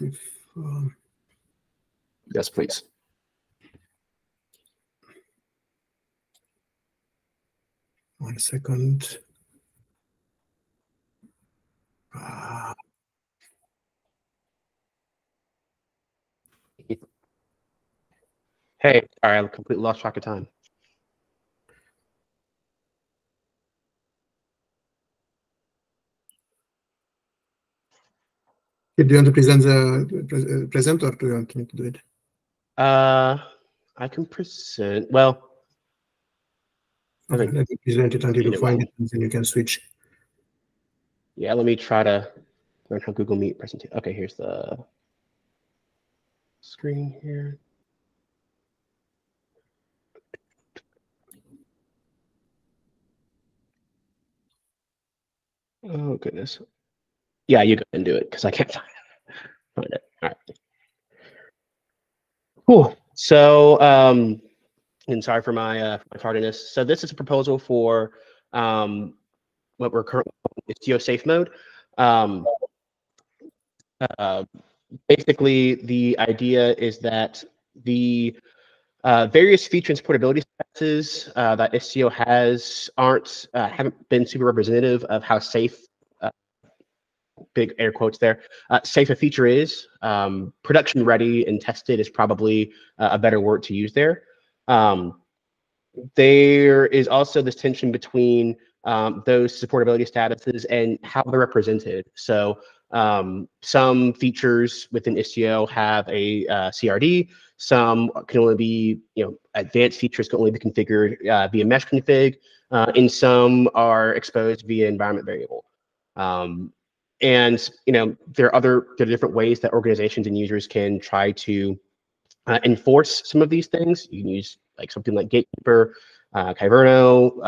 if. Yes, please. One second. Hey, sorry, I completely lost track of time. Do you want to present the present, or do you want me to do it? I can present. Well, okay, let me present it until you find it, and then you can switch. Yeah, let me try to learn how Google Meet presentation. Okay, here's the screen here. Oh goodness. Yeah, you go and do it because I can't find it. All right. Cool. So, and sorry for my tardiness. So this is a proposal for what we're currently calling Istio safe mode. Basically, the idea is that the various feature and supportability statuses that Istio has haven't been super representative of how safe, big air quotes there, safe a feature is. Production ready and tested is probably a better word to use there. There is also this tension between those supportability statuses and how they're represented. So some features within Istio have a CRD. Some can only be, advanced features can only be configured via mesh config, and some are exposed via environment variable. And there are different ways that organizations and users can try to enforce some of these things. You can use like something like Gatekeeper, Kyverno,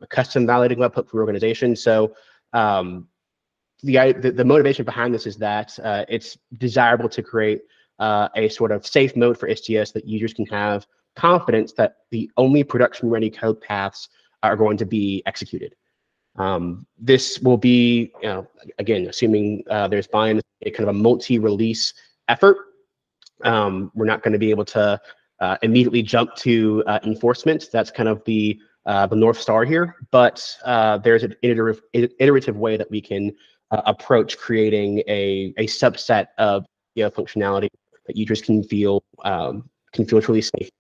a custom validating webhook for your organization. So the motivation behind this is that it's desirable to create a sort of safe mode for Istio so that users can have confidence that the only production-ready code paths are going to be executed. This will be, again, assuming there's buy-in, a kind of a multi-release effort. We're not going to be able to immediately jump to enforcement. That's kind of the North Star here, but there's an iterative way that we can approach creating a subset of functionality that users can feel truly safe.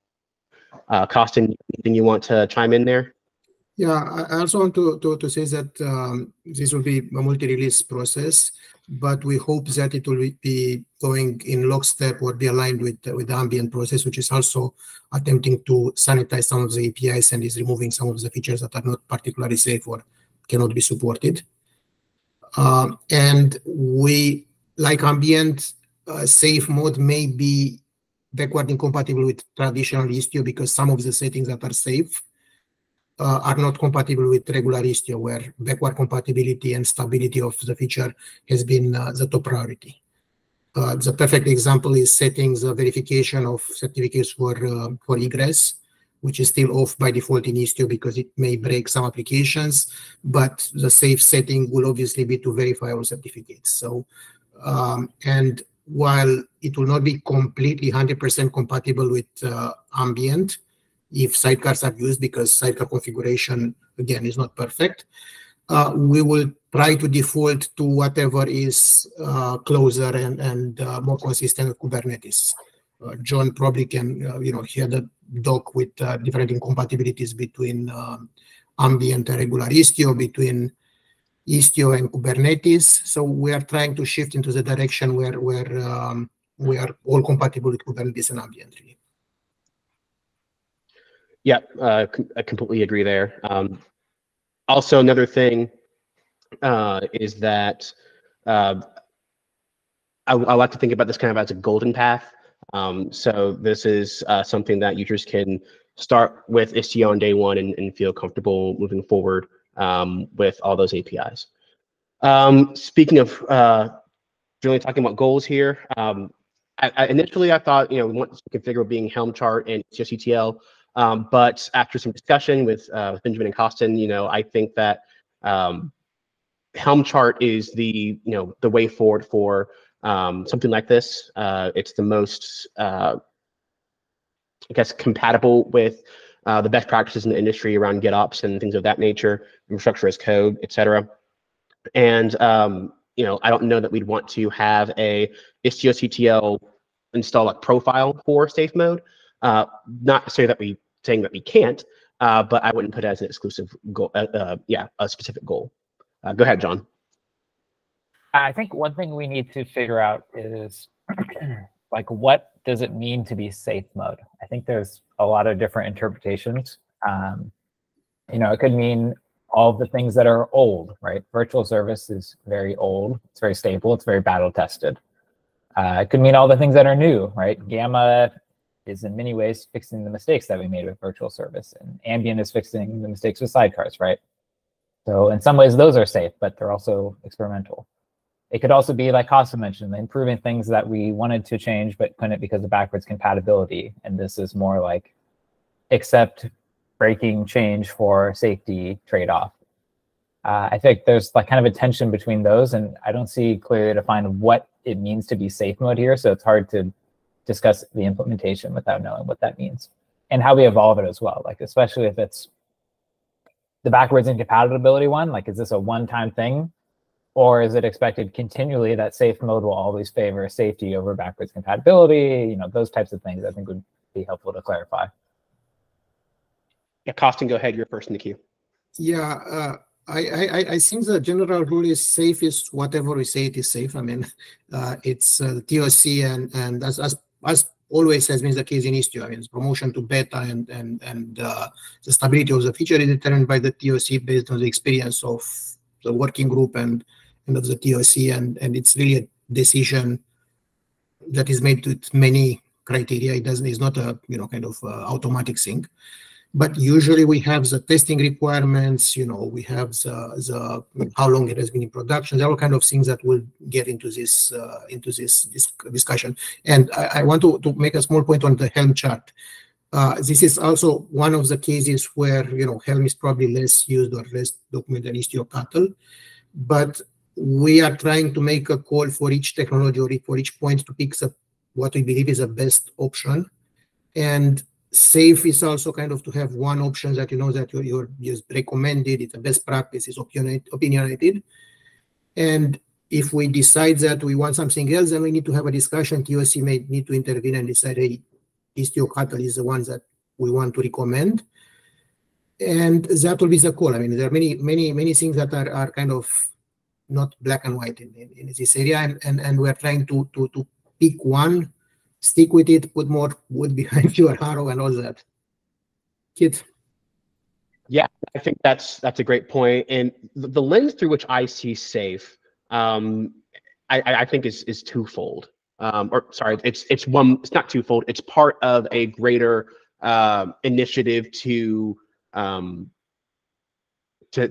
Costin, anything you want to chime in there? Yeah, I also want to say that this will be a multi-release process, but we hope that it will be going in lockstep or be aligned with the ambient process, which is also attempting to sanitize some of the APIs and is removing some of the features that are not particularly safe or cannot be supported. And we, like ambient, safe mode may be backward incompatible with traditional Istio because some of the settings that are safe are not compatible with regular Istio, where backward compatibility and stability of the feature has been the top priority. The perfect example is settings verification of certificates for egress, which is still off by default in Istio because it may break some applications, but the safe setting will obviously be to verify all certificates. So, and while it will not be completely 100% compatible with ambient, if sidecars are used, because sidecar configuration, again, is not perfect, we will try to default to whatever is closer and more consistent with Kubernetes. John probably can, hear the doc with different incompatibilities between ambient and regular Istio, between Istio and Kubernetes. So we are trying to shift into the direction where we are all compatible with Kubernetes and ambient, really. Yeah, I completely agree there. Also, another thing is that I like to think about this kind of as a golden path. So this is something that users can start with Istio on day one and feel comfortable moving forward with all those APIs. Speaking of generally talking about goals here, initially I thought we want to configure being Helm chart and CTL. But after some discussion with Benjamin and Costin, I think that Helm chart is the way forward for something like this. It's the most, I guess, compatible with the best practices in the industry around GitOps and things of that nature, infrastructure as code, et cetera. And you know, I don't know that we'd want to have a Istio CTL install a profile for safe mode. Not to say that saying that we can't, but I wouldn't put it as an exclusive goal. Yeah, a specific goal. Go ahead, John. I think one thing we need to figure out is like, what does it mean to be safe mode? I think there's a lot of different interpretations. You know, it could mean all the things that are old, right? Virtual service is very old. It's very stable. It's very battle tested. It could mean all the things that are new, right? Gamma is in many ways fixing the mistakes that we made with virtual service, and Ambient is fixing the mistakes with sidecars, right? So in some ways those are safe, but they're also experimental. It could also be, like Costa mentioned, improving things that we wanted to change but couldn't because of backwards compatibility. And this is more like accept breaking change for safety trade-off. I think there's like kind of a tension between those, and I don't see clearly defined what it means to be safe mode here. So it's hard to discuss the implementation without knowing what that means and how we evolve it as well. Like, especially if it's the backwards incompatibility one, like, is this a one-time thing? Or is it expected continually that safe mode will always favor safety over backwards compatibility? You know, those types of things I think would be helpful to clarify. Yeah, Costin, go ahead. You're first in the queue. Yeah, I think the general rule is safe is whatever we say it is safe. I mean, it's the TOC and as always has been the case in Istio. I mean, it's promotion to beta and the stability of the feature is determined by the TOC based on the experience of the working group and of the TOC, and it's really a decision that is made with many criteria. It's not a kind of automatic thing. But usually we have the testing requirements, we have the how long it has been in production. There are all kind of things that will get into this discussion. And I want to make a small point on the Helm chart. This is also one of the cases where Helm is probably less used or less documented than Istio Cattle. But we are trying to make a call for each technology or for each point to pick what we believe is the best option. And safe is also kind of to have one option that that you're just recommended, it's a best practice, it's opinionated. And if we decide that we want something else, then we need to have a discussion. TOC may need to intervene and decide, hey, Istio Cattle is the ones that we want to recommend. And that will be the call. I mean, there are many things that are kind of not black and white in this area. And we're trying to pick one, stick with it, put more wood behind your arrow and all that. Kit. Yeah, I think that's a great point. And the lens through which I see safe, I think is twofold. Or sorry, it's not twofold. It's part of a greater initiative to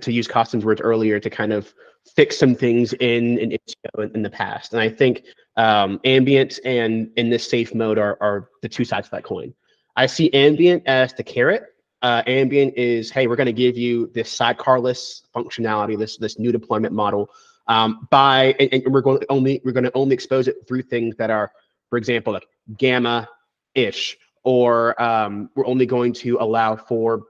use Costin's words earlier, to kind of fix some things in Istio in the past. And I think Ambient and in this safe mode are the two sides of that coin. I see Ambient as the carrot. Ambient is, hey, we're going to give you this sidecarless functionality, this new deployment model, and we're going to only expose it through things that are, for example, like Gamma-ish, or we're only going to allow for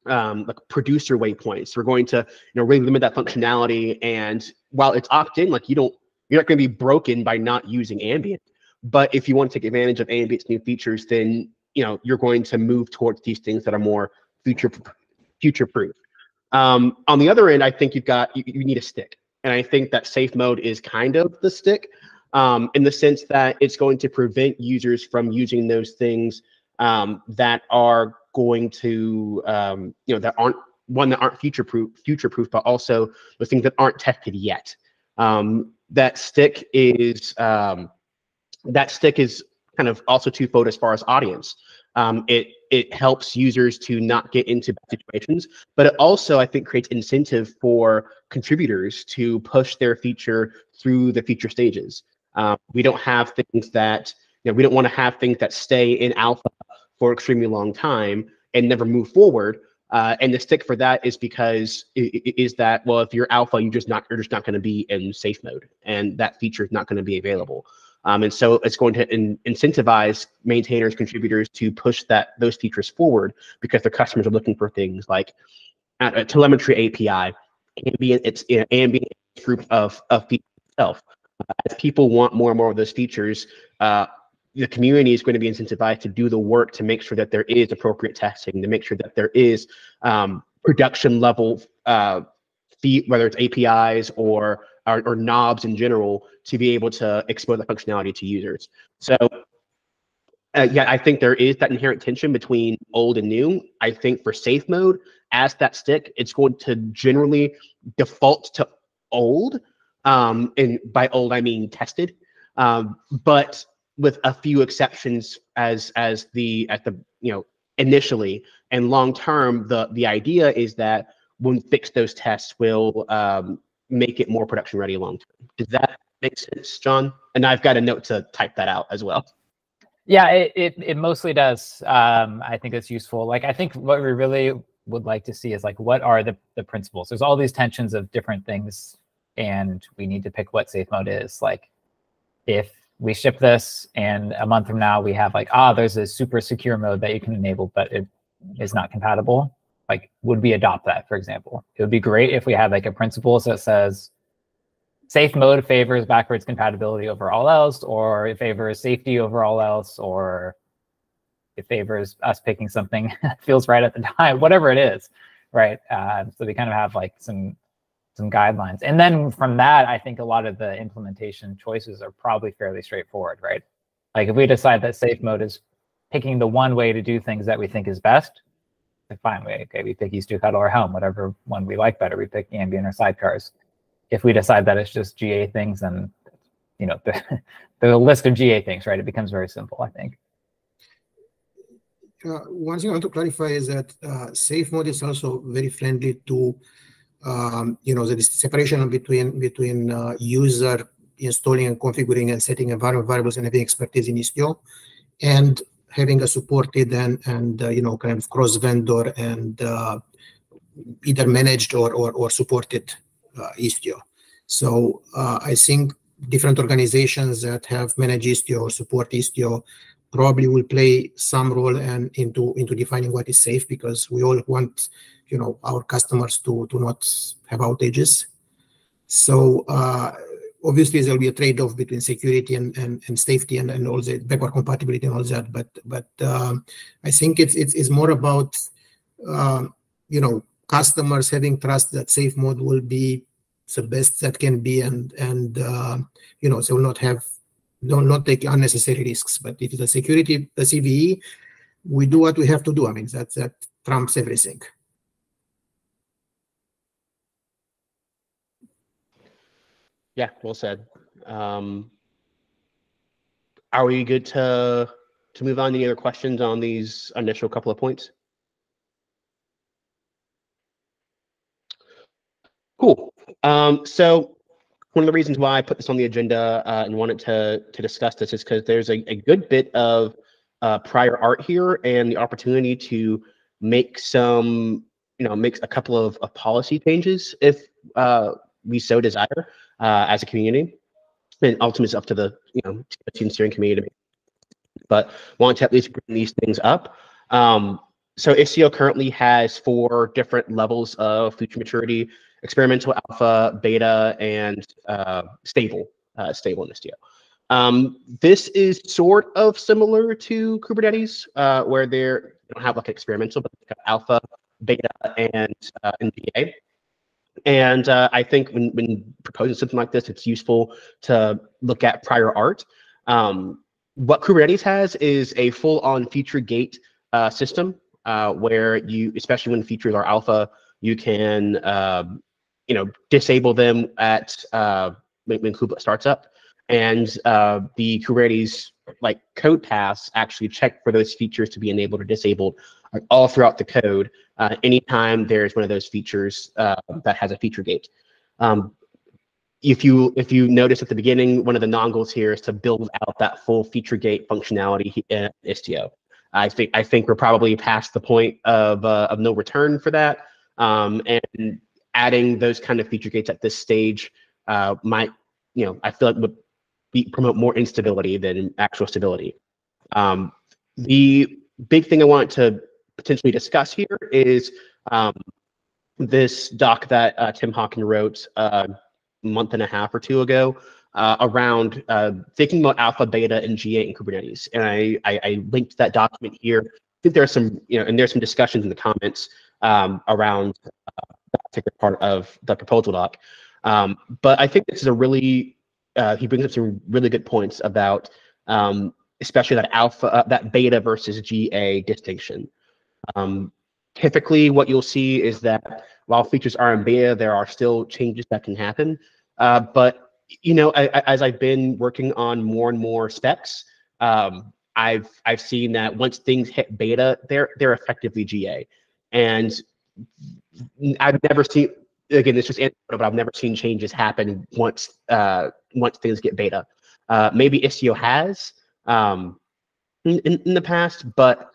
like producer waypoints. We're going to really limit that functionality. And while it's opt-in, like you're not going to be broken by not using Ambient. But if you want to take advantage of Ambient's new features, then you're going to move towards these things that are more future-proof. On the other end, I think you need a stick, and I think that safe mode is kind of the stick, in the sense that it's going to prevent users from using those things that are going to that aren't future-proof, but also the things that aren't tested yet. That stick is kind of also twofold as far as audience. It helps users to not get into bad situations, but it also, I think, creates incentive for contributors to push their feature through the feature stages. We don't have things that, we don't want to have things that stay in alpha for an extremely long time and never move forward. And the stick for that is because well, if you're alpha, you're just not going to be in safe mode, and that feature is not going to be available. And so it's going to incentivize maintainers, contributors to push those features forward, because their customers are looking for things like a telemetry API, ambient group of features itself. As people want more and more of those features, the community is going to be incentivized to do the work to make sure that there is appropriate testing, to make sure that there is production level whether it's APIs or knobs in general, to be able to expose that functionality to users. So yeah, I think there is that inherent tension between old and new. I think for safe mode, as that stick, it's going to generally default to old. And by old, I mean tested. But with a few exceptions as the initially, and long term, the idea is that when we fix those tests, will make it more production ready long term. Does that make sense, John? And I've got a note to type that out as well. Yeah, it mostly does. I think it's useful. Like, I think what we really would like to see is, like, what are the principles? There's all these tensions of different things, and we need to pick what safe mode is. Like, if we ship this and a month from now we have like, there's a super secure mode that you can enable, but it is not compatible. Like, would we adopt that, for example? It would be great if we had like a principle that says safe mode favors backwards compatibility over all else, or it favors safety over all else, or it favors us picking something that feels right at the time, whatever it is, right? So we kind of have like some guidelines. And then from that, I think a lot of the implementation choices are probably fairly straightforward, right? Like, if we decide that safe mode is picking the one way to do things that we think is best, like, fine, we pick Istio Cuddle or Helm, whatever one we like better. We pick ambient or sidecars. If we decide that it's just GA things, then, you know, the list of GA things, right? It becomes very simple, I think. One thing I want to clarify is that safe mode is also very friendly to the separation between user installing and configuring and setting environment variables and having expertise in Istio, and having a supported and kind of cross vendor and either managed or supported Istio. So I think different organizations that have managed Istio or support Istio probably will play some role into defining what is safe, because we all want our customers to not have outages. So obviously there will be a trade-off between security and safety and all the backward compatibility and all that. But I think it's more about customers having trust that safe mode will be the best that can be, and they will not take unnecessary risks. But if it's a security, the CVE, we do what we have to do. I mean, that trumps everything. Yeah, well said. Are we good to move on to any other questions on these initial couple of points? Cool. So one of the reasons why I put this on the agenda and wanted to discuss this is because there's a good bit of prior art here, and the opportunity to make make a couple of policy changes if we so desire as a community. And ultimately it's up to the team steering committee, but want to at least bring these things up. So Istio currently has 4 different levels of feature maturity: experimental, alpha, beta, and stable in Istio. This is sort of similar to Kubernetes, where they don't have like experimental, but they've got alpha, beta, and GA. And I think when proposing something like this, it's useful to look at prior art. What Kubernetes has is a full-on feature gate system, where you, especially when features are alpha, you can disable them at when kubelet starts up, and the Kubernetes code paths actually check for those features to be enabled or disabled all throughout the code anytime there's one of those features that has a feature gate. If you notice at the beginning, one of the non-goals here is to build out that full feature gate functionality in Istio. I think we're probably past the point of no return for that. And adding those kind of feature gates at this stage might, I feel like would promote more instability than actual stability. The big thing I want to potentially discuss here is this doc that Tim Hawken wrote a month and a half or two ago around thinking about alpha, beta, and GA in Kubernetes. And I linked that document here. I think there's some, and there's some discussions in the comments around that particular part of the proposal doc. But I think this is a really, he brings up some really good points about especially that alpha, that beta versus GA distinction. Typically, what you'll see is that while features are in beta, there are still changes that can happen. But as I've been working on more and more specs, I've seen that once things hit beta, they're effectively GA, and I've never seen. Again, it's just anecdotal, but I've never seen changes happen once things get beta. Maybe Istio has in the past, but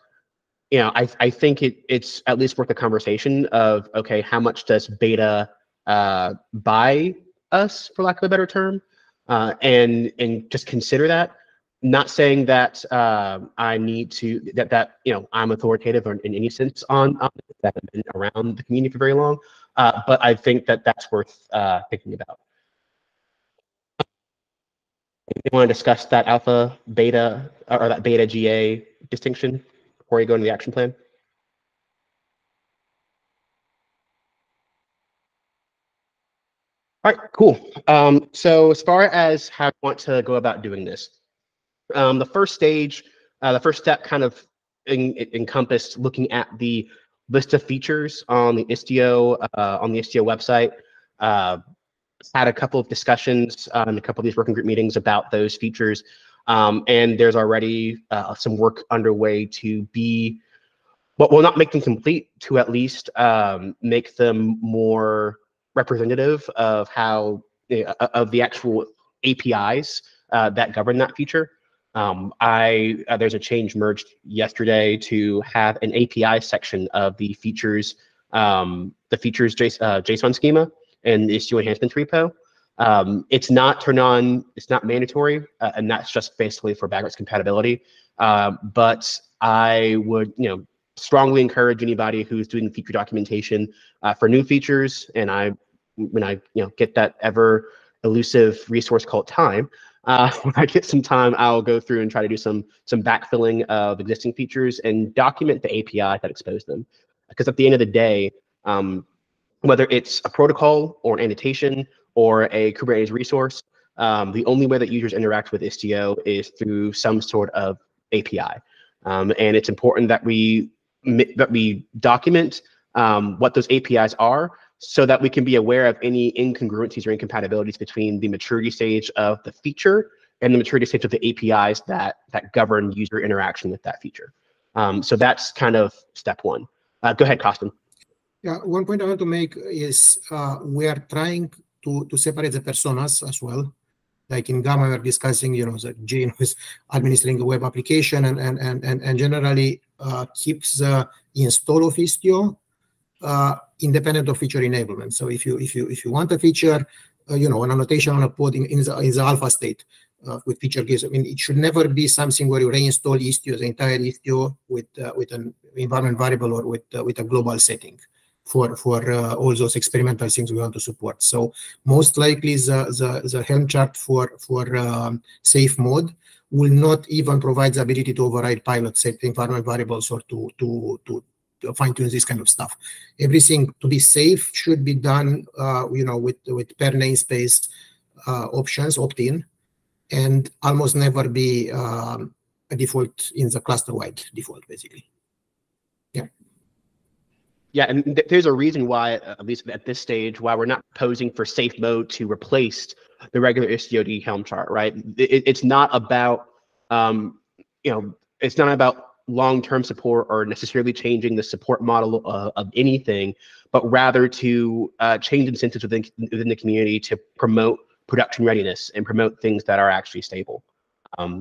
I think it's at least worth a conversation of, okay, how much does beta buy us, for lack of a better term, and just consider that. Not saying that I need to that I'm authoritative in any sense on that I've been around the community for very long, but I think that that's worth thinking about. You want to discuss that alpha, beta, or that beta GA distinction before you go into the action plan? All right, cool. So as far as how I want to go about doing this, the first stage, the first step kind of encompassed looking at the list of features on the Istio website. Had a couple of discussions and a couple of these working group meetings about those features. And there's already some work underway to be, well, not make them complete, to at least make them more representative of how of the actual APIs that govern that feature. There's a change merged yesterday to have an API section of the features JSON schema and the Istio enhancements repo. It's not turned on, it's not mandatory, and that's just basically for backwards compatibility. But I would, strongly encourage anybody who's doing feature documentation for new features, and when I get that ever elusive resource called time, when I get some time, I'll go through and try to do some backfilling of existing features and document the API that expose them. Because at the end of the day, whether it's a protocol or an annotation or a Kubernetes resource, the only way that users interact with Istio is through some sort of API. And it's important that we document what those APIs are, so that we can be aware of any incongruencies or incompatibilities between the maturity stage of the feature and the maturity stage of the APIs that govern user interaction with that feature. So that's kind of step one. Go ahead, Costin. Yeah, one point I want to make is we are trying to separate the personas as well. Like in Gamma, we're discussing, the Jane who's administering a web application and generally keeps the install of Istio independent of feature enablement. So if you want a feature, an annotation on a pod in the alpha state with feature gates, I mean, it should never be something where you reinstall Istio, the entire Istio, with an environment variable or with a global setting for all those experimental things we want to support. So most likely the Helm chart for safe mode will not even provide the ability to override pilot set environment variables or to fine-tune this kind of stuff. Everything to be safe should be done, with per namespace options, opt-in, and almost never be a default in the cluster-wide default, basically. Yeah. Yeah, and there's a reason why, at least at this stage, why we're not proposing for safe mode to replace the regular Istio Helm chart, right? It's not about, it's not about long-term support or necessarily changing the support model of anything, but rather to change incentives within the community to promote production readiness and promote things that are actually stable.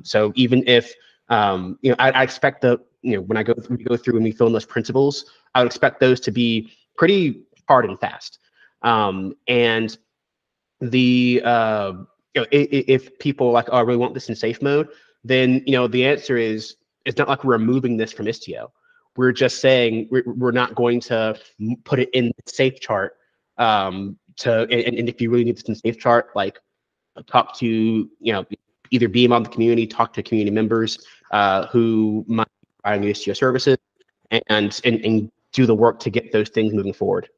So even if I expect when we go through and we fill in those principles, I would expect those to be pretty hard and fast. And the if people are like, oh, I really want this in safe mode, then the answer is, it's not like we're removing this from Istio. We're just saying we're not going to put it in the safe chart. And if you really need this in safe chart, like talk to either be among the community, talk to community members who might be providing Istio services, and do the work to get those things moving forward.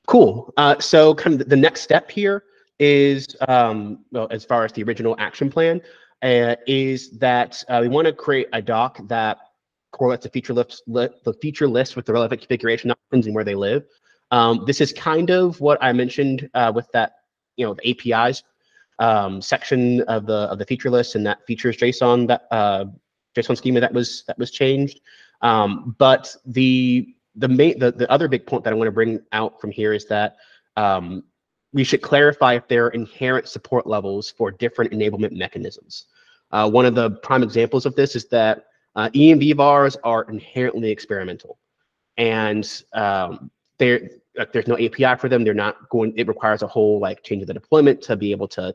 Cool. So kind of the next step here is, well, as far as the original action plan, is that we want to create a doc that correlates the feature list with the relevant configuration options and where they live. This is kind of what I mentioned with that, the APIs section of the feature list and that features JSON, that JSON schema that was changed. But the other big point that I want to bring out from here is that we should clarify if there are inherent support levels for different enablement mechanisms. One of the prime examples of this is that ENV vars are inherently experimental, and there's no API for them. They're not going. It requires a whole change of the deployment to be able to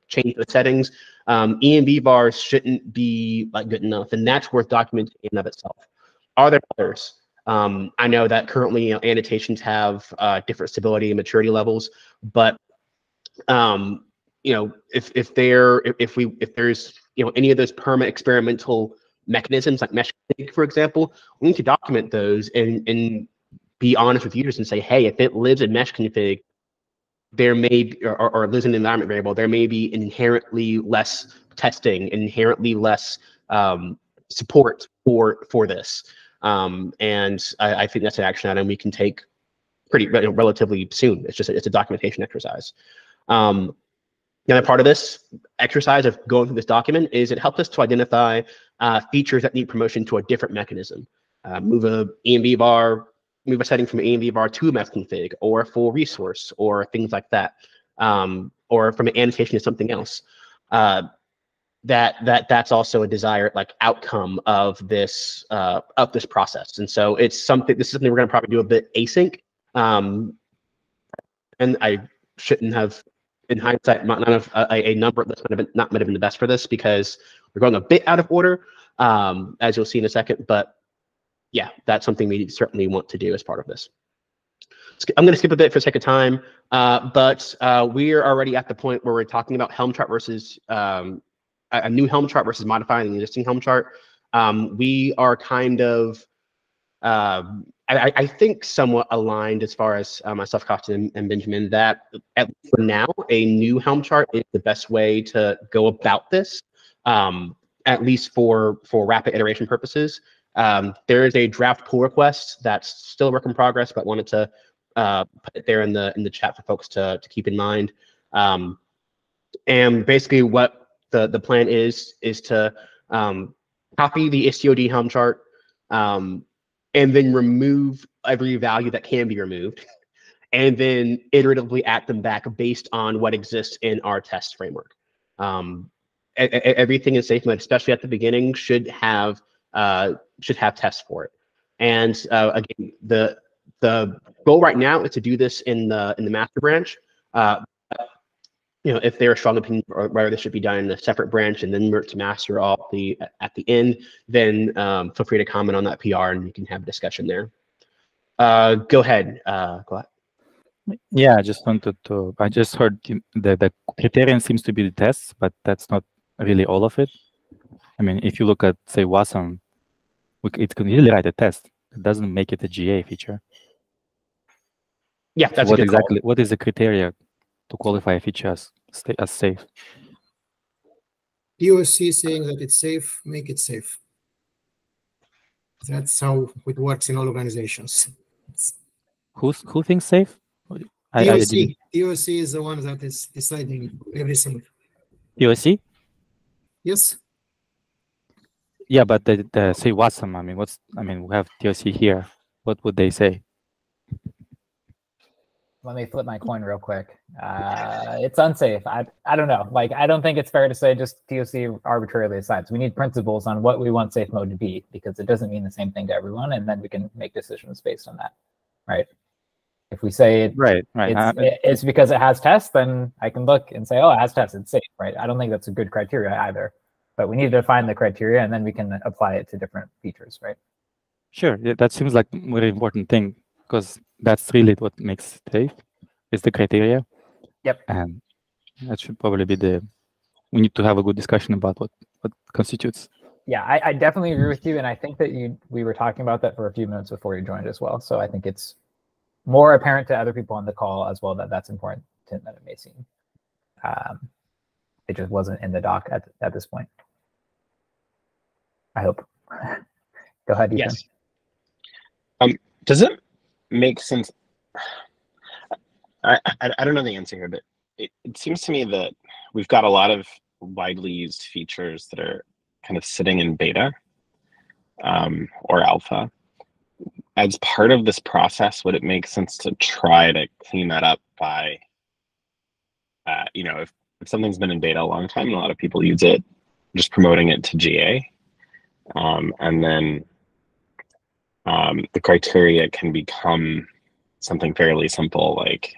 change the settings. ENV vars shouldn't be good enough, and that's worth documenting in and of itself. Are there others? I know that currently annotations have different stability and maturity levels, but if there's any of those perma experimental mechanisms like mesh config, for example, we need to document those and be honest with users and say, hey, if it lives in mesh config, there may be, or lives in an environment variable, there may be inherently less testing, inherently less support for this. And I think that's an action item we can take pretty relatively soon. It's a documentation exercise. The other part of this exercise of going through this document is it helps us to identify features that need promotion to a different mechanism. Move a ENV var, move a setting from ENV var to mesh config, or a full resource, or things like that, or from an annotation to something else. That's also a desired outcome of this process. And so this is something we're going to probably do a bit async. And I shouldn't have, in hindsight, not have a number that's might have been the best for this, because we're going a bit out of order, as you'll see in a second. But yeah, that's something we certainly want to do as part of this. I'm going to skip a bit for the sake of time, but we are already at the point where we're talking about Helm chart versus a new Helm chart versus modifying the existing Helm chart. We are kind of, I think, somewhat aligned as far as myself, Kostin, and Benjamin, that at least for now, a new Helm chart is the best way to go about this, at least for rapid iteration purposes. There is a draft pull request that's still a work in progress, but wanted to put it there in the chat for folks to keep in mind. And basically, what the plan is to copy the Istio Helm chart, and then remove every value that can be removed, and then iteratively add them back based on what exists in our test framework. Everything in safe mode, especially at the beginning, should have tests for it. And again, the goal right now is to do this in the master branch. If there are strong opinions or whether this should be done in a separate branch and then merge to master all at the end, then feel free to comment on that PR and you can have a discussion there. Go ahead. Go ahead. Yeah, I just wanted to. I just heard the criterion seems to be the tests, but that's not really all of it. I mean, if you look at, say, WASM, it can really write a test. It doesn't make it a GA feature. Yeah, that's so what is the criteria to qualify a feature as safe? POC saying that it's safe, make it safe. That's how it works in all organizations. Who thinks safe? POC is the one that is deciding everything. POC? Yes. Yeah, but the say WASM. I mean, we have TOC here. What would they say? let me flip my coin real quick. It's unsafe. I don't know. Like, I don't think it's fair to say just TOC arbitrarily decides. We need principles on what we want safe mode to be, because it doesn't mean the same thing to everyone, and then we can make decisions based on that, right? If we say it's because it has tests, then I can look and say, oh, it has tests, it's safe, right? I don't think that's a good criteria either. But we need to define the criteria, and then we can apply it to different features, right? Sure, yeah, that seems like a very important thing, because that's really what makes it safe, is the criteria. Yep. And that should probably be we need to have a good discussion about what constitutes. Yeah, I definitely agree with you, and I think that we were talking about that for a few minutes before you joined as well. So I think it's more apparent to other people on the call as well that that's important than it may seem. It just wasn't in the doc at this point. I hope. Go ahead, Ethan. Yes. Does it make sense? I don't know the answer here, but it seems to me that we've got a lot of widely used features that are kind of sitting in beta or alpha. As part of this process, would it make sense to try to clean that up by, if something's been in beta a long time and a lot of people use it, just promoting it to GA, and then the criteria can become something fairly simple, like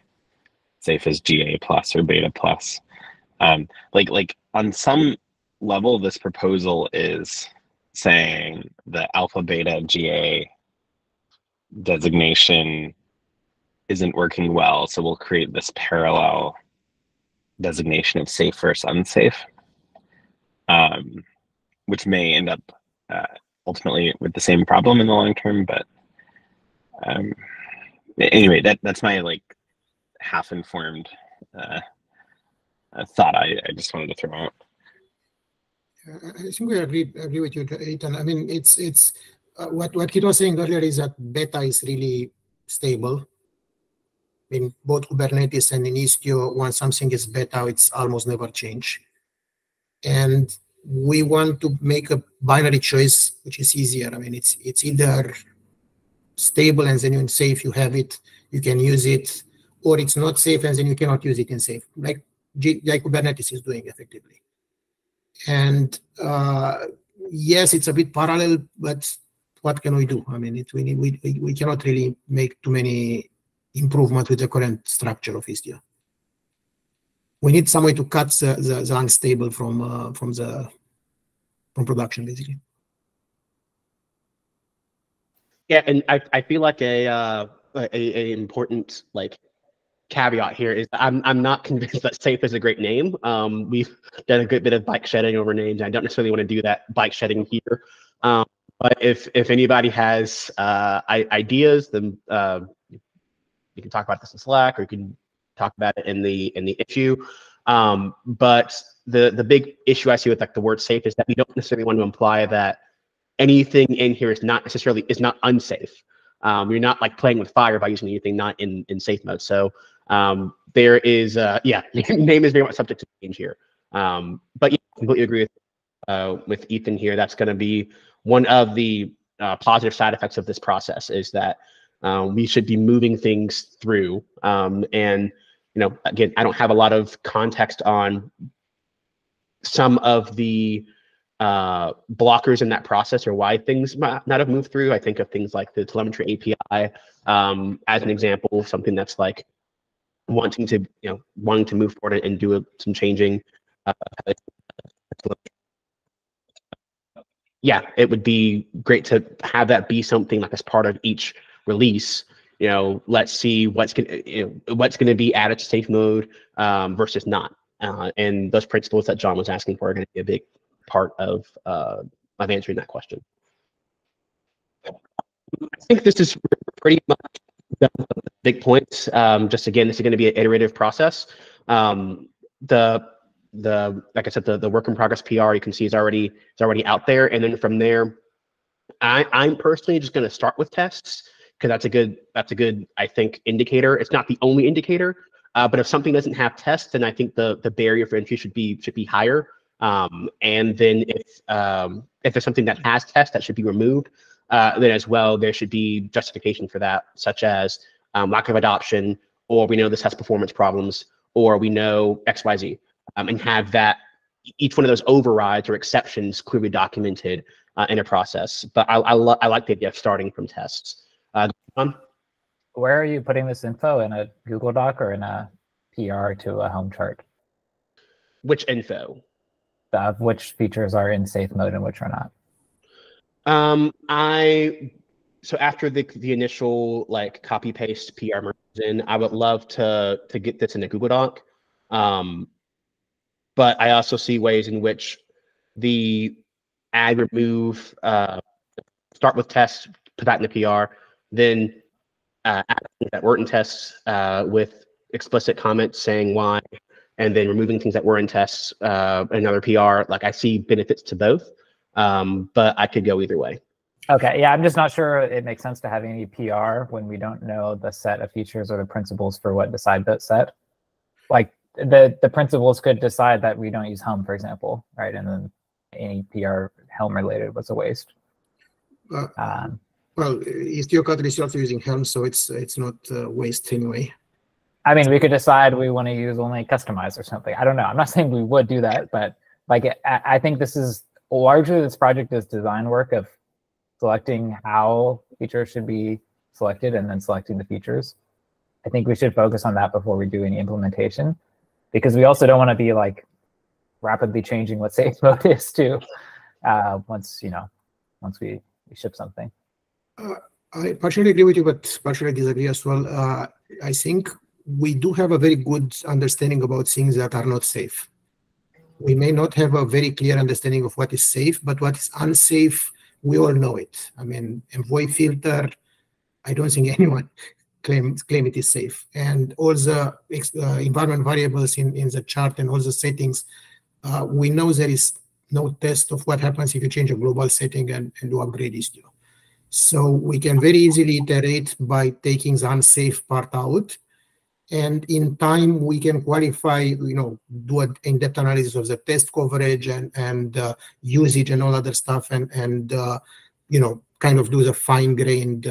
safe as GA plus or beta plus. Like on some level, this proposal is saying the alpha, beta, GA designation isn't working well, so we'll create this parallel designation of safe versus unsafe, which may end up ultimately with the same problem in the long term. But anyway, that's my like half-informed thought I just wanted to throw out. I think we agree with you, Ethan. I mean, it's what Kit was saying earlier is that beta is really stable. In both Kubernetes and in Istio, once something is beta, it's almost never change. And we want to make a binary choice, which is easier. I mean, it's either stable and then you're safe, you have it, you can use it, or it's not safe and then you cannot use it in safe, like Kubernetes is doing effectively. And yes, it's a bit parallel, but what can we do? I mean, we cannot really make too many improvements with the current structure of Istio. We need some way to cut the unstable from production, basically. Yeah, and I feel like a important like caveat here is I'm not convinced that safe is a great name. We've done a good bit of bike shedding over names. I don't necessarily want to do that bike shedding here. But if anybody has ideas, then you can talk about this in Slack, or you can talk about it in the issue. But the big issue I see with like the word safe is that we don't necessarily want to imply that anything in here is not unsafe. You're not like playing with fire by using anything not in safe mode. So there is name is very much subject to change here. But yeah, I completely agree with Ethan here. That's going to be one of the positive side effects of this process, is that we should be moving things through. And again, I don't have a lot of context on some of the blockers in that process or why things might not have moved through. I think of things like the telemetry API as an example of something that's like wanting to move forward and do some changing. Yeah, it would be great to have that be something like as part of each release. Let's see what's going to be added to safe mode versus not. And those principles that John was asking for are going to be a big part of answering that question. I think this is pretty much the big points. Just again, this is going to be an iterative process. Like I said, the work in progress PR you can see is already out there, and then from there, I'm personally just going to start with tests, because that's a good I think indicator. It's not the only indicator, but if something doesn't have tests, then I think the barrier for entry should be higher. And then if there's something that has tests that should be removed, then as well there should be justification for that, such as lack of adoption or we know this has performance problems, or we know XYZ, and have that, each one of those overrides or exceptions clearly documented in a process. But I like the idea of starting from tests. Where are you putting this info, in a Google Doc or in a PR to a Helm chart? Which info? Of which features are in safe mode and which are not. So after the initial like copy paste PR merges in, I would love to get this in a Google Doc. But I also see ways in which the add, remove, start with tests, put that in the PR, then add things that weren't in tests with explicit comments saying why, and then removing things that were in tests, another PR. Like I see benefits to both, but I could go either way. Okay, yeah, I'm just not sure it makes sense to have any PR when we don't know the set of features or the principles for what decide that set. Like the principles could decide that we don't use Helm, for example, right? And then any PR Helm related was a waste. Well, Istio Cutter is also using Helm, so it's not waste anyway. I mean, we could decide we want to use only customize or something. I don't know. I'm not saying we would do that, but like I think this is largely this project is design work of selecting how features should be selected and then selecting the features. I think we should focus on that before we do any implementation, because we also don't want to be like rapidly changing what safe mode is too. Once we ship something. I partially agree with you, but partially disagree as well. I think we do have a very good understanding about things that are not safe. We may not have a very clear understanding of what is safe, but what is unsafe, we all know it. I mean, envoy filter, I don't think anyone claim it is safe. And all the environment variables in the chart and all the settings, we know there is no test of what happens if you change a global setting and do upgrade Istio. So we can very easily iterate by taking the unsafe part out. And in time, we can qualify, do an in-depth analysis of the test coverage and usage and all other stuff, and kind of do the fine-grained,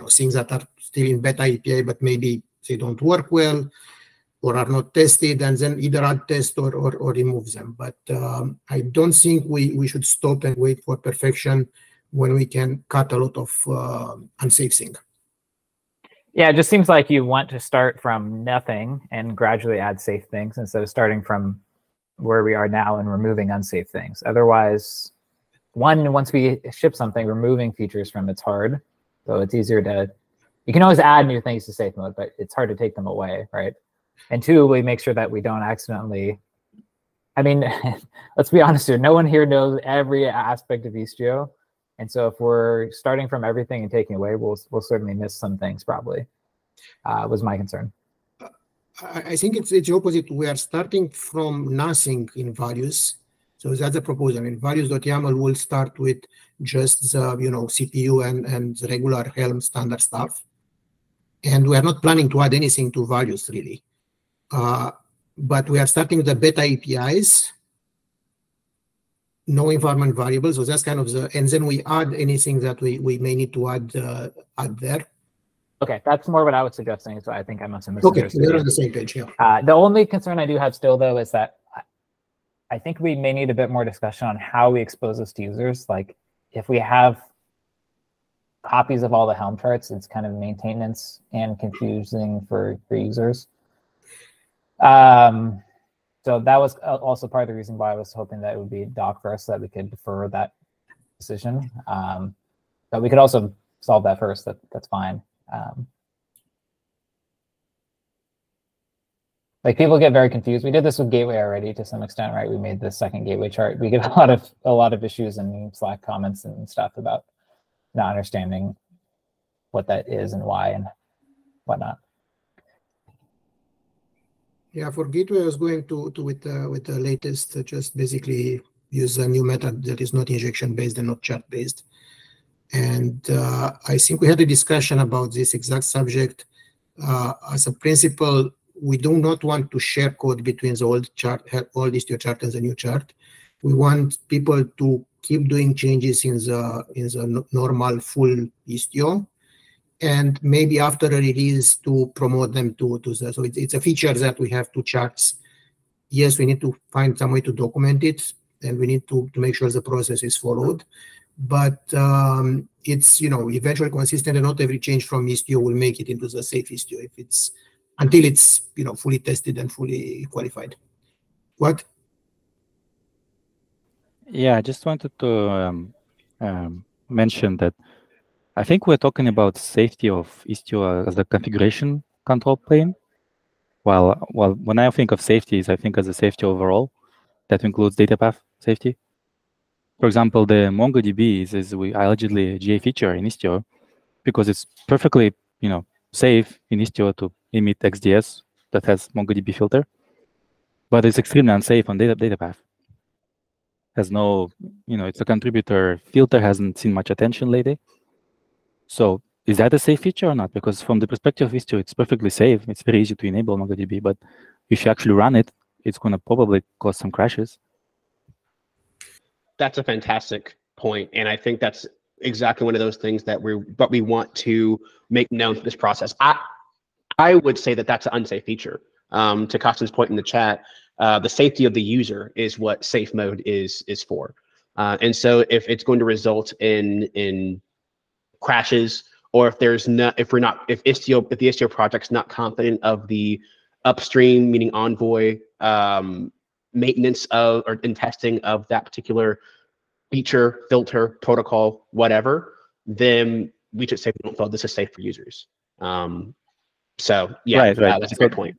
things that are still in beta API, but maybe they don't work well or are not tested, and then either add test or remove them. But I don't think we should stop and wait for perfection when we can cut a lot of unsafe things. Yeah, it just seems like you want to start from nothing and gradually add safe things instead of starting from where we are now and removing unsafe things. Otherwise, once we ship something, removing features from it's hard. So it's easier you can always add new things to safe mode, but it's hard to take them away, right? And two, we make sure that we don't accidentally, I mean, let's be honest here, no one here knows every aspect of Istio. And so if we're starting from everything and taking away, we'll certainly miss some things probably, was my concern. I think it's the opposite. We are starting from nothing in values. So that's the proposal. I mean, values.yaml will start with just the CPU and the regular Helm standard stuff. And we are not planning to add anything to values really. But we are starting with the beta APIs, no environment variables. So that's kind of and then we add anything that we may need to add there. Okay, that's more what I was suggesting. So I think I must have misunderstood. Okay, we're on the same page, yeah. The only concern I do have still, though, is that I think we may need a bit more discussion on how we expose this to users. Like, if we have copies of all the Helm charts, it's kind of maintenance and confusing for users. So that was also part of the reason why I was hoping that it would be doc first, so that we could defer that decision. But we could also solve that first. That's fine. Like, people get very confused. We did this with Gateway already to some extent, right? We made the second Gateway chart. We get a lot of issues in Slack comments and stuff about not understanding what that is and why and whatnot. Yeah, for Gateway, I was going to with the latest, just basically use a new method that is not injection based and not chart based. And I think we had a discussion about this exact subject. As a principle, we do not want to share code between the old Istio chart and the new chart. We want people to keep doing changes in the normal full Istio, and maybe after a release to promote them to the, so it's a feature that we have to charts. Yes, we need to find some way to document it, and we need to make sure the process is followed. But it's eventually consistent, and not every change from Istio will make it into the safe Istio if it's until it's fully tested and fully qualified. What? Yeah, I just wanted to mention that I think we're talking about safety of Istio as a configuration control plane. While when I think of safety, I think as a safety overall that includes data path safety. For example, the MongoDB is allegedly a GA feature in Istio because it's perfectly safe in Istio to emit XDS that has MongoDB filter, but it's extremely unsafe on data path. Has no, it's a contributor filter, hasn't seen much attention lately. So is that a safe feature or not? Because from the perspective of Istio, it's perfectly safe. It's very easy to enable MongoDB, but if you actually run it, it's going to probably cause some crashes. That's a fantastic point, and I think that's exactly one of those things that we want to make known through this process. I would say that that's an unsafe feature. To Costin's point in the chat, the safety of the user is what safe mode is for, and so if it's going to result in crashes, or if the Istio project's not confident of the upstream, meaning Envoy, maintenance of and testing of that particular feature, filter, protocol, whatever, then we should say we don't feel this is safe for users. So yeah, right. That's a great point.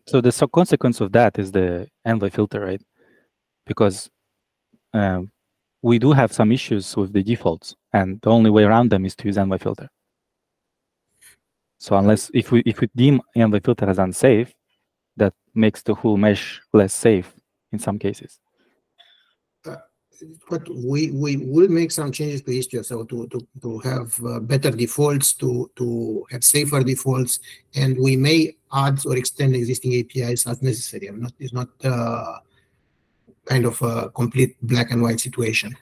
So the consequence of that is the Envoy filter, right? Because we do have some issues with the defaults, and the only way around them is to use Envoy filter. So unless if we deem Envoy filter as unsafe, that makes the whole mesh less safe in some cases. But we will make some changes to Istio, so to have better defaults, to have safer defaults, and we may add or extend existing APIs as necessary. It's not kind of a complete black and white situation.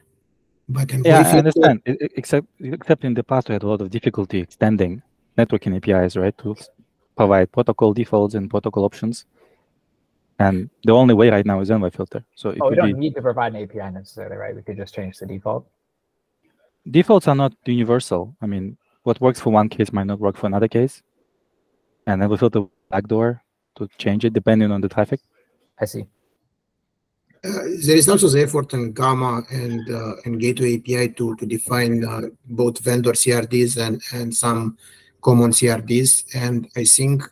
But yeah, I understand. Except in the past, we had a lot of difficulty extending networking APIs, right, to provide protocol defaults and protocol options. And the only way right now is Envoy filter. So we don't need to provide an API necessarily, right? We could just change the default. Defaults are not universal. I mean, what works for one case might not work for another case. And Envoy filter backdoor to change it depending on the traffic. I see. There is also the effort in Gamma and Gateway API to define both vendor CRDs and some common CRDs. And I think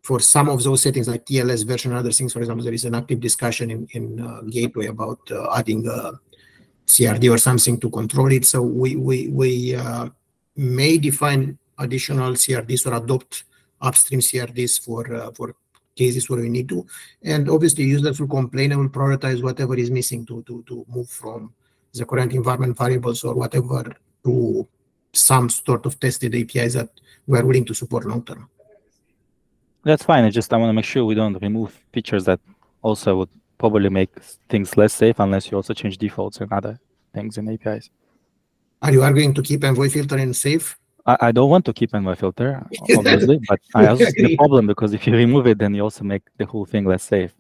for some of those settings like TLS version and other things, for example, there is an active discussion in Gateway about adding a CRD or something to control it. So we may define additional CRDs or adopt upstream CRDs for cases where we need to. And obviously users will complain and will prioritize whatever is missing to move from the current environment variables or whatever to some sort of tested APIs that we're willing to support long term. That's fine. I want to make sure we don't remove features that also would probably make things less safe unless you also change defaults and other things in APIs. Are you arguing to keep Envoy filter in safe? I don't want to keep Envoy filter, obviously, but I also see the problem because if you remove it, then you also make the whole thing less safe.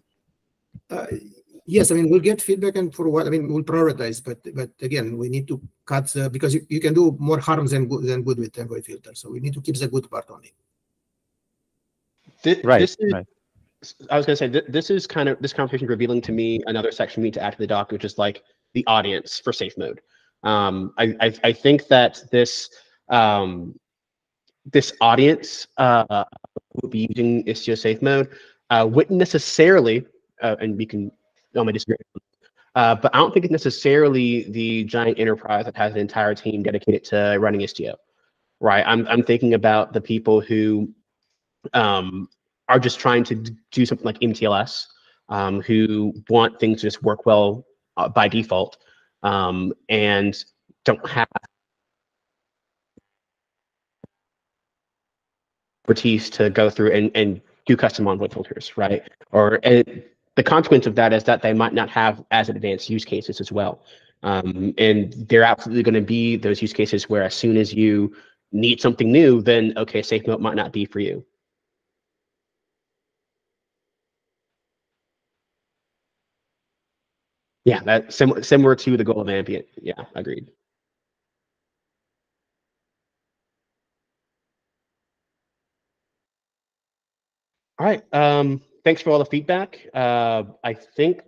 Yes, I mean, we'll get feedback and for what, I mean, we'll prioritize, but again, we need to cut, because you can do more harm than good with Envoy filter. So we need to keep the good part only. Right. I was going to say, this conversation revealing to me another section we need to add to the doc, which is like the audience for safe mode. I think that this audience will be using Istio safe mode wouldn't necessarily, and we can disagree, but I don't think it's necessarily the giant enterprise that has an entire team dedicated to running Istio, right? I'm thinking about the people who are just trying to do something like MTLS, who want things to just work well by default, and don't have expertise to go through and do custom Envoy filters, right? Or the consequence of that is that they might not have as advanced use cases as well. And they're absolutely going to be those use cases where as soon as you need something new, then okay, safe mode might not be for you. Yeah, that's similar to the goal of ambient. Yeah, agreed. All right. Thanks for all the feedback. I think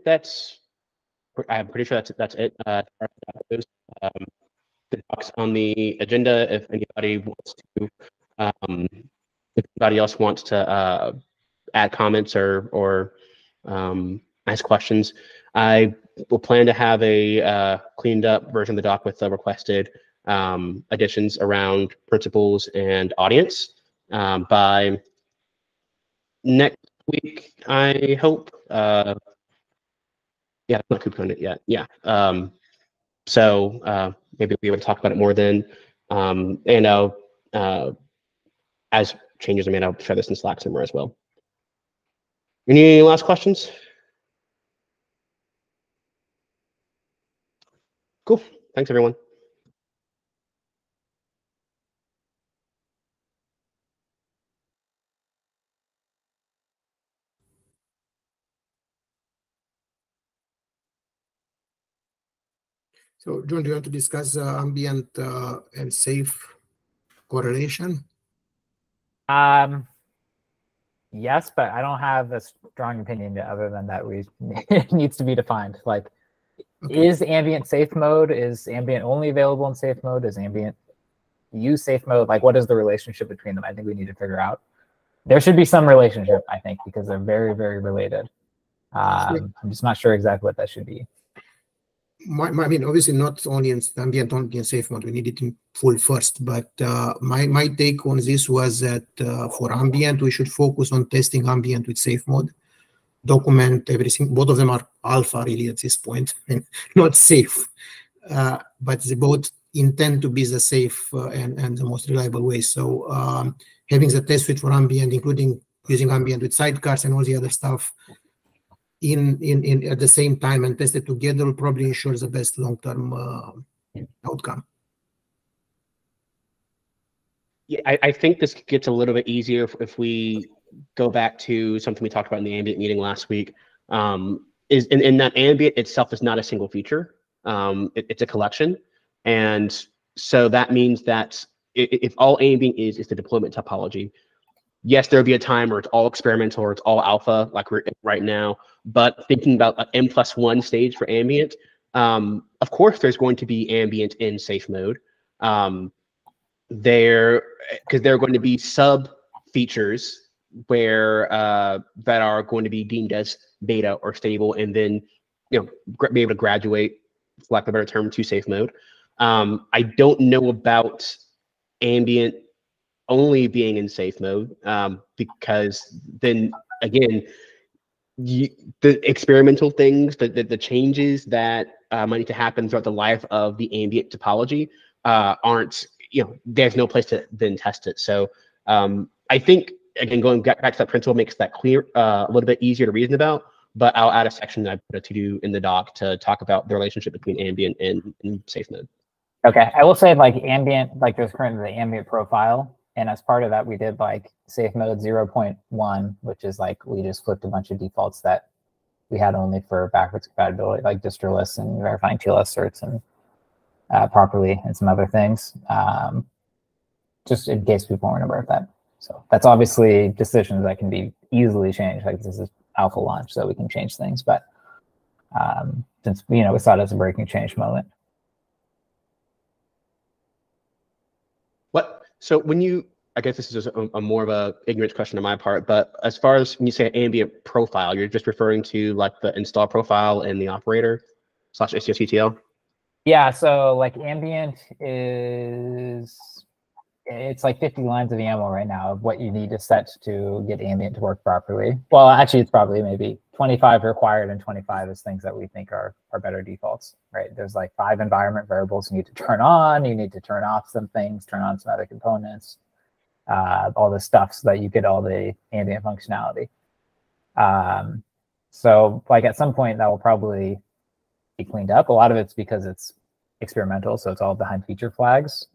I'm pretty sure that's it. The docs on the agenda. If anybody wants to, if anybody else wants to add comments or ask questions, I will plan to have a cleaned up version of the doc with the requested additions around principles and audience by next week, I hope. Yeah, not KubeCon it yet. Yeah. So maybe we'll be able to talk about it more then. And as changes are made, I'll share this in Slack somewhere as well. Any last questions? Cool. Thanks, everyone. So, John, do you want to discuss ambient and safe correlation? Yes, but I don't have a strong opinion other than that it needs to be defined. Like, is ambient safe mode? Is ambient only available in safe mode? Is ambient use safe mode? Like, what is the relationship between them? I think we need to figure out. There should be some relationship, I think, because they're very, very related. I'm just not sure exactly what that should be. I mean, obviously not only in ambient, only in safe mode. We need it in full first. But my take on this was that for ambient, we should focus on testing ambient with safe mode. Document everything. Both of them are alpha really at this point, and not safe. But they both intend to be the safe and the most reliable way. So having the test suite for ambient, including using ambient with sidecars and all the other stuff, in at the same time and tested together will probably ensure the best long-term outcome. Yeah, I think this gets a little bit easier if we go back to something we talked about in the ambient meeting last week. Is in that ambient itself is not a single feature. It's a collection, and so that means that if all ambient is the deployment topology, yes, there'll be a time where it's all experimental or it's all alpha, like we're right now. But thinking about an M+1 stage for ambient, of course, there's going to be ambient in safe mode. Because there are going to be sub features where that are going to be deemed as beta or stable, and then be able to graduate, for lack of a better term, to safe mode. I don't know about ambient only being in safe mode, because then again, the experimental things, the changes that might need to happen throughout the life of the ambient topology aren't, there's no place to then test it. So I think, again, going back to that principle makes that clear, a little bit easier to reason about, but I'll add a section that I put a to-do in the doc to talk about the relationship between ambient and safe mode. Okay, I will say like ambient, like there's currently the ambient profile. And as part of that, we did like safe mode 0.1, which is like we just flipped a bunch of defaults that we had only for backwards compatibility, like distro lists and verifying TLS certs and properly and some other things, just in case people weren't aware of that. So that's obviously decisions that can be easily changed. Like this is alpha launch, so we can change things. But since we saw it as a breaking change moment. So when I guess this is a more of a ignorant question on my part, but as far as when you say ambient profile, you're just referring to like the install profile and the operator / STOCTL? Yeah, so like ambient it's like 50 lines of YAML right now of what you need to set to get ambient to work properly. Well, actually, it's probably maybe 25 required and 25 is things that we think are better defaults, right? There's like 5 environment variables you need to turn on. You need to turn off some things, turn on some other components, all this stuff so that you get all the ambient functionality. So like at some point that will probably be cleaned up. A lot of it's because it's experimental, so it's all behind feature flags.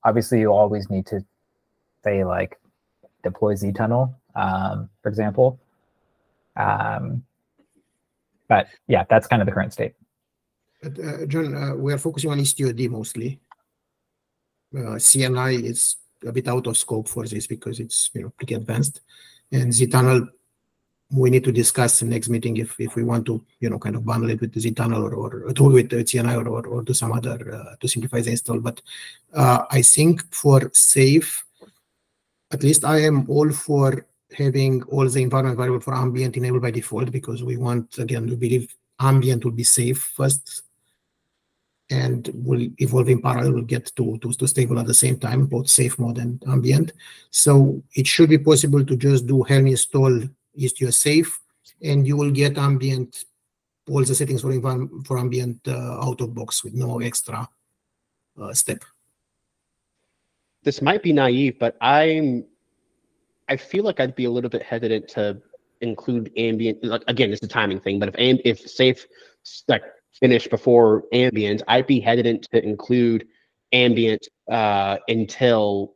Obviously, you always need to say like deploy ztunnel, for example. But yeah, that's kind of the current state. John, we are focusing on Istio mostly. CNI is a bit out of scope for this because it's pretty advanced, and ztunnel we need to discuss in next meeting if we want to kind of bundle it with the ztunnel or do with the CNI or do some other to simplify the install. But I think for safe, at least I am all for having all the environment variable for ambient enabled by default, because we want, again, we believe ambient will be safe first and will evolve in parallel. We'll get to stable at the same time, both safe mode and ambient. So it should be possible to just do helm install Istio safe, and you will get ambient, all the settings for ambient out of box with no extra step. This might be naive, but I feel like I'd be a little bit hesitant to include ambient. Like, again, it's a timing thing, but if safe like finish before ambient, I'd be hesitant to include ambient until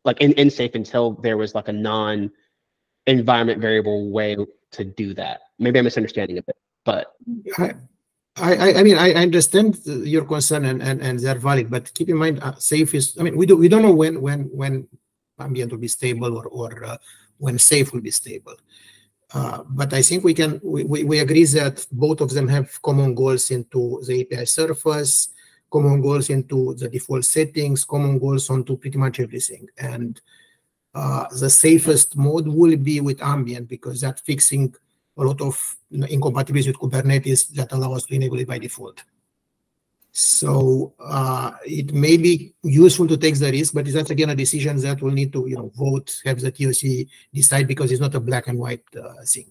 like in safe until there was like a non-environment variable way to do that. Maybe I'm misunderstanding a bit, but I mean, I understand your concern and they're valid, but keep in mind, safe is, I mean, we don't know when ambient will be stable or when safe will be stable. But I think we agree that both of them have common goals into the API surface, common goals into the default settings, common goals onto pretty much everything. And the safest mode will be with ambient, because that's fixing a lot of incompatibilities with Kubernetes that allow us to enable it by default. So it may be useful to take the risk, but that's again a decision that we'll need to vote, have the TOC decide, because it's not a black and white thing.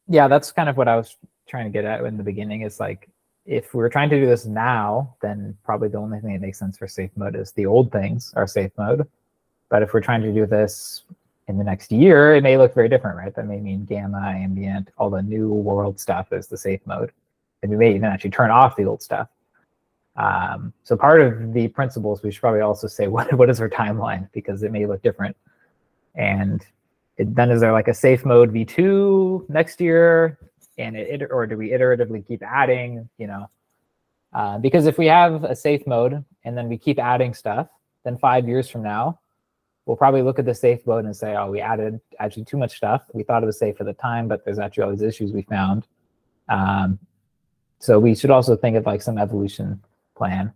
Yeah, that's kind of what I was trying to get at in the beginning. Is like, if we're trying to do this now, then probably the only thing that makes sense for safe mode is the old things are safe mode. But if we're trying to do this in the next year, it may look very different, right? That may mean gamma, ambient, all the new world stuff is the safe mode. And we may even actually turn off the old stuff. So part of the principles, we should probably also say, what is our timeline? Because it may look different. And then is there like a safe mode V2 next year? And or do we iteratively keep adding, because if we have a safe mode and then we keep adding stuff, then 5 years from now, we'll probably look at the safe mode and say, oh, we added actually too much stuff. We thought it was safe at the time, but there's actually all these issues we found. So we should also think of like some evolution plan,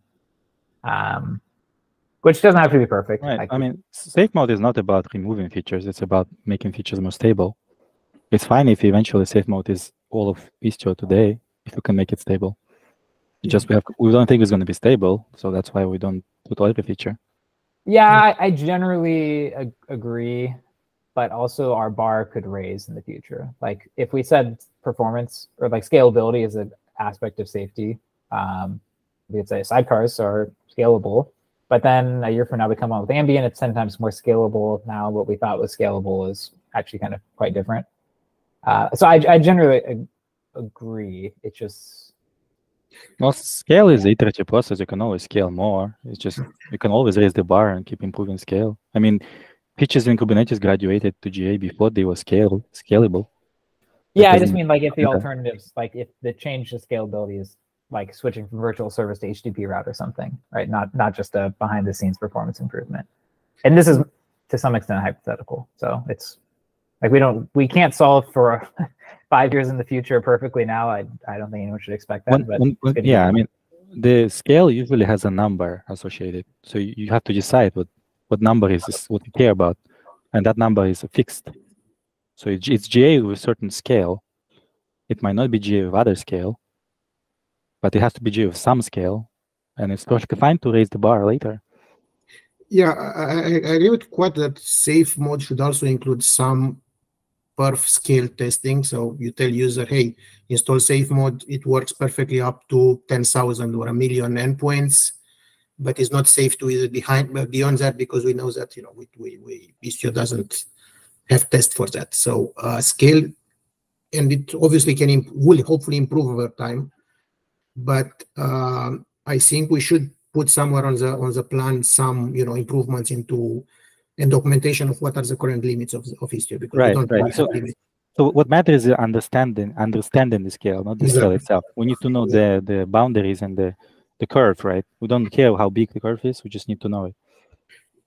which doesn't have to be perfect. Right. I mean, safe mode is not about removing features. It's about making features more stable. It's fine if eventually safe mode is all of Istio today, if we can make it stable. Just we don't think it's going to be stable, so that's why we don't put every feature. Yeah, I generally agree, but also our bar could raise in the future. Like if we said performance or like scalability is an aspect of safety, we could say sidecars are scalable, but then a year from now we come on with ambient, it's 10 times more scalable. Now what we thought was scalable is actually kind of quite different. So I generally agree. It's just, well, scale is an iterative process. You can always scale more. It's just you can always raise the bar and keep improving scale. I mean, features in Kubernetes graduated to GA before they were scalable. Yeah, I just mean like if the alternatives, like if the change to scalability is like switching from virtual service to HTTP route or something, right? Not just a behind the scenes performance improvement. And this is to some extent hypothetical. So it's like we can't solve for 5 years in the future perfectly now. I don't think anyone should expect that. Yeah, I mean, the scale usually has a number associated. So you have to decide what number is what you care about. And that number is fixed. So it's GA with a certain scale. It might not be GA with other scale, but it has to be GA with some scale. And it's perfectly fine to raise the bar later. Yeah, I agree with Quad that safe mode should also include some perf scale testing. So you tell user, hey, install safe mode. It works perfectly up to 10,000 or 1 million endpoints, but it's not safe to either beyond that, because we know that Istio doesn't have tests for that. So scale, and it obviously will hopefully improve over time. But I think we should put somewhere on the plan some improvements into and documentation of what are the current limits of Istio, because we don't really have limits. So what matters is understanding the scale, not the scale itself. We need to know the boundaries and the curve, right? We don't care how big the curve is. We just need to know it.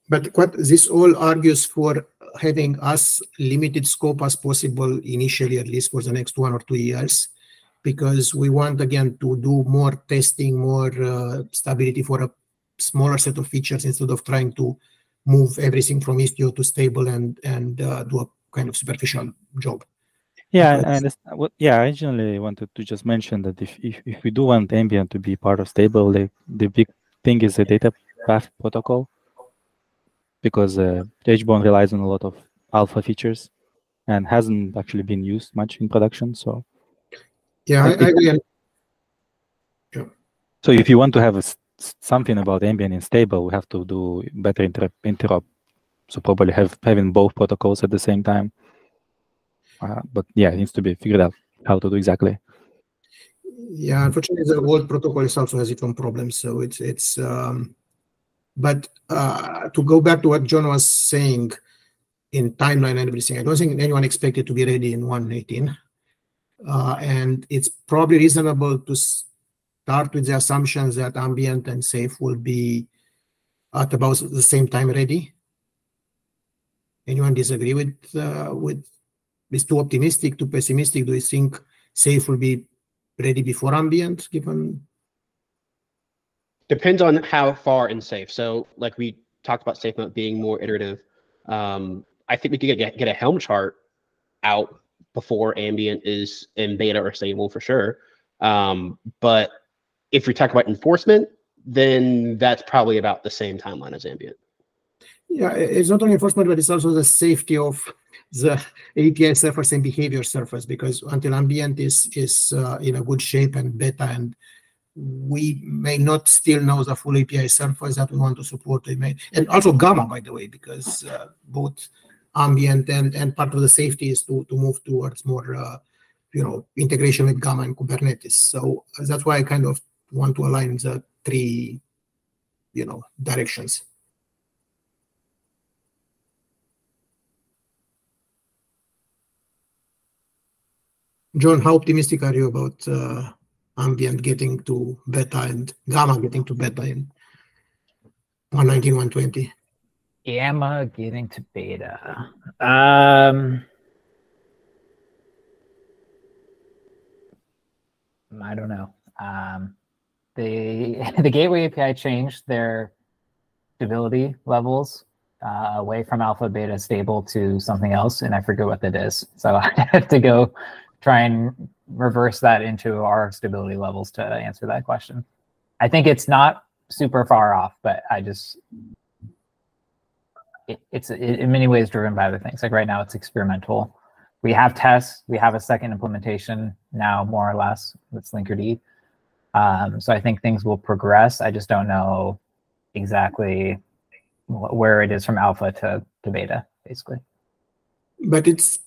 But what this all argues for having as limited scope as possible initially, at least for the next 1 or 2 years, because we want, again, to do more testing, more stability for a smaller set of features instead of trying to move everything from Istio to stable and do a kind of superficial job. Yeah, I originally wanted to just mention that if we do want ambient to be part of stable, the big thing is the data path protocol, because HBone relies on a lot of alpha features and hasn't actually been used much in production. So yeah, I agree. Yeah. So if you want to have something about ambient and stable, we have to do better interop. So probably having both protocols at the same time. But yeah, it needs to be figured out how to do exactly. Yeah, unfortunately, the old protocol also has its own problems. So it's but to go back to what John was saying in timeline and everything, I don't think anyone expected to be ready in 1.18. And it's probably reasonable to start with the assumptions that ambient and safe will be at about the same time ready. Anyone disagree with is too optimistic, too pessimistic? Do you think safe will be ready before ambient, given? Depends on how far in safe. So like we talked about safe mode being more iterative. I think we could get a Helm chart out before ambient is in beta or stable for sure. But if we talk about enforcement, then that's probably about the same timeline as ambient. Yeah, it's not only enforcement, but it's also the safety of the API surface and behavior surface, because until ambient is in a good shape and beta, and we may not still know the full API surface that we want to support. And also Gamma, by the way, because both ambient and part of the safety is to move towards more integration with Gamma and Kubernetes. So that's why I kind of want to align the three directions. John, how optimistic are you about ambient getting to beta and Gamma getting to beta in 1.19, 1.20? Gamma getting to beta. I don't know. The Gateway API changed their stability levels away from alpha, beta, stable to something else, and I forget what that is. So I have to go try and reverse that into our stability levels to answer that question. I think it's not super far off, but it's in many ways driven by other things. Like right now, it's experimental. We have tests. We have a second implementation now, more or less, with Linkerd. So I think things will progress. I just don't know exactly where it is from alpha to beta, basically. But it's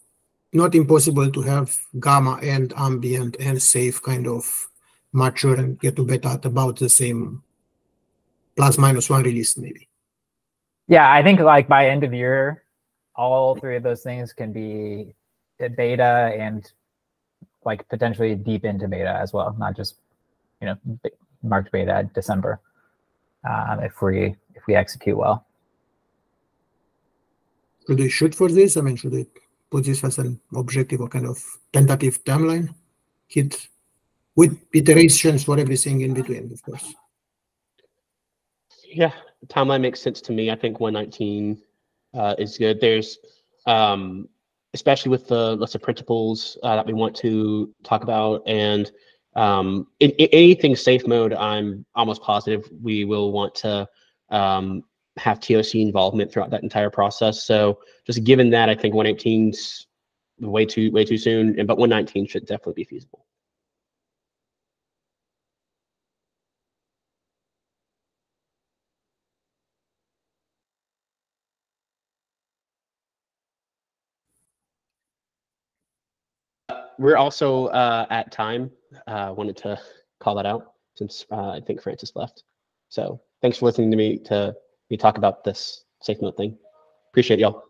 not impossible to have Gamma and ambient and safe kind of mature and get to beta at about the same ±1 release, maybe. Yeah, I think like by end of year, all three of those things can be beta and like potentially deep into beta as well, not just marked beta December. If we execute well. Should we shoot for this? I mean, should we put this as an objective or kind of tentative timeline? Hit with iterations for everything in between, of course. Yeah, the timeline makes sense to me. I think 1.19 is good. There's, especially with the list of principles that we want to talk about, and in anything safe mode, I'm almost positive we will want to have TOC involvement throughout that entire process. So just given that, I think 1.18's way too soon, but 1.19 should definitely be feasible. We're also at time. Wanted to call that out. since I think Francis left. So thanks for listening to me talk about this safe mode thing. Appreciate y'all.